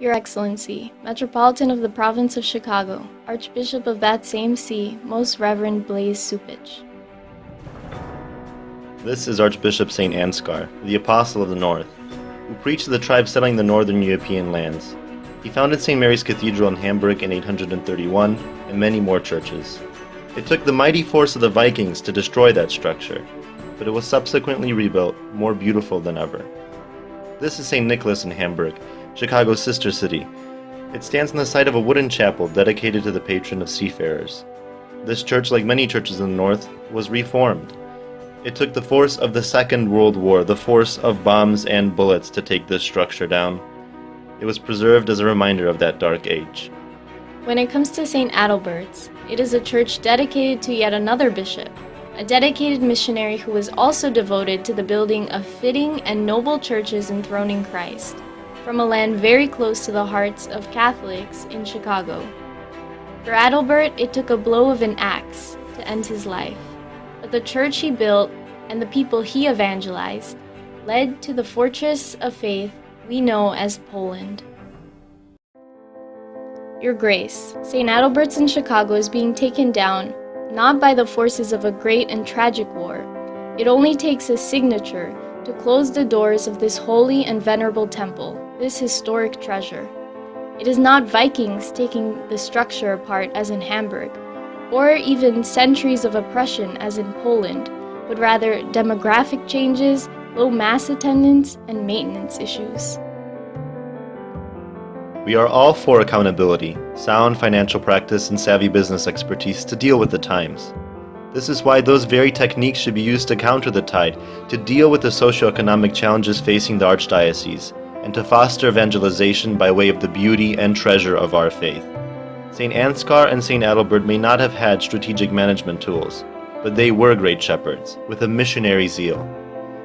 Your Excellency, Metropolitan of the Province of Chicago, Archbishop of that same see, Most Reverend Blaise Cupich. This is Archbishop St. Ansgar, the Apostle of the North, who preached to the tribes settling the northern European lands. He founded St. Mary's Cathedral in Hamburg in 831, and many more churches. It took the mighty force of the Vikings to destroy that structure, but it was subsequently rebuilt, more beautiful than ever. This is St. Nicholas in Hamburg, Chicago's sister city. It stands on the site of a wooden chapel dedicated to the patron of seafarers. This church, like many churches in the north, was reformed. It took the force of the Second World War, the force of bombs and bullets, to take this structure down. It was preserved as a reminder of that dark age. When it comes to St. Adalbert's, it is a church dedicated to yet another bishop, a dedicated missionary who was also devoted to the building of fitting and noble churches enthroning Christ, from a land very close to the hearts of Catholics in Chicago. For Adalbert, it took a blow of an axe to end his life, but the church he built and the people he evangelized led to the fortress of faith we know as Poland. Your Grace, St. Adalbert's in Chicago is being taken down not by the forces of a great and tragic war. It only takes a signature to close the doors of this holy and venerable temple, this historic treasure. It is not Vikings taking the structure apart as in Hamburg, or even centuries of oppression as in Poland, but rather demographic changes, low mass attendance, and maintenance issues. We are all for accountability, sound financial practice, and savvy business expertise to deal with the times. This is why those very techniques should be used to counter the tide, to deal with the socioeconomic challenges facing the Archdiocese, and to foster evangelization by way of the beauty and treasure of our faith. St. Ansgar and St. Adalbert may not have had strategic management tools, but they were great shepherds, with a missionary zeal.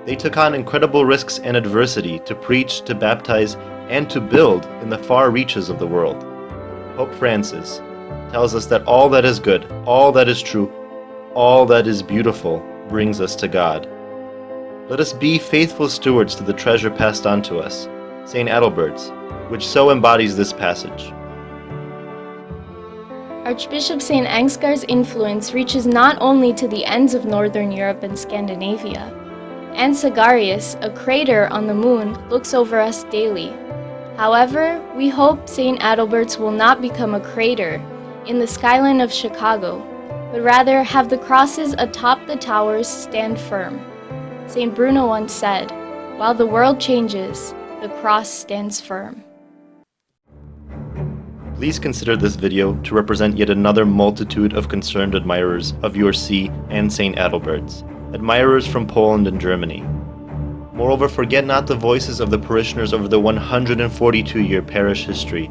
They took on incredible risks and adversity to preach, to baptize, and to build in the far reaches of the world. Pope Francis tells us that all that is good, all that is true, all that is beautiful brings us to God. Let us be faithful stewards to the treasure passed on to us, St. Adalbert's, which so embodies this passage. Archbishop St. Ansgar's influence reaches not only to the ends of Northern Europe and Scandinavia. Ansagarius, a crater on the moon, looks over us daily. However, we hope St. Adalbert's will not become a crater in the skyline of Chicago, but rather have the crosses atop the towers stand firm. St. Bruno once said, "While the world changes, the cross stands firm." Please consider this video to represent yet another multitude of concerned admirers of your see and St. Adalbert's, admirers from Poland and Germany. Moreover, forget not the voices of the parishioners over the 142-year parish history,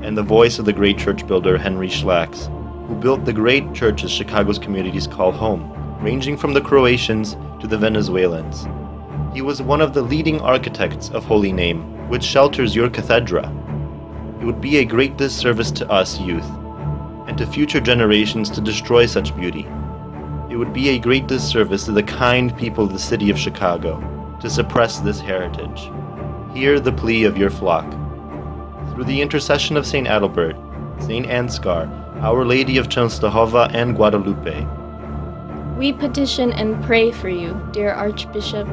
and the voice of the great church builder Henry Schlacks, who built the great churches Chicago's communities call home, ranging from the Croatians to the Venezuelans. He was one of the leading architects of Holy Name, which shelters your cathedra. It would be a great disservice to us youth, and to future generations to destroy such beauty. It would be a great disservice to the kind people of the city of Chicago to suppress this heritage. Hear the plea of your flock. Through the intercession of St. Adalbert, St. Ansgar, Our Lady of Częstochowa and Guadalupe, We petition and pray for you, dear Archbishop.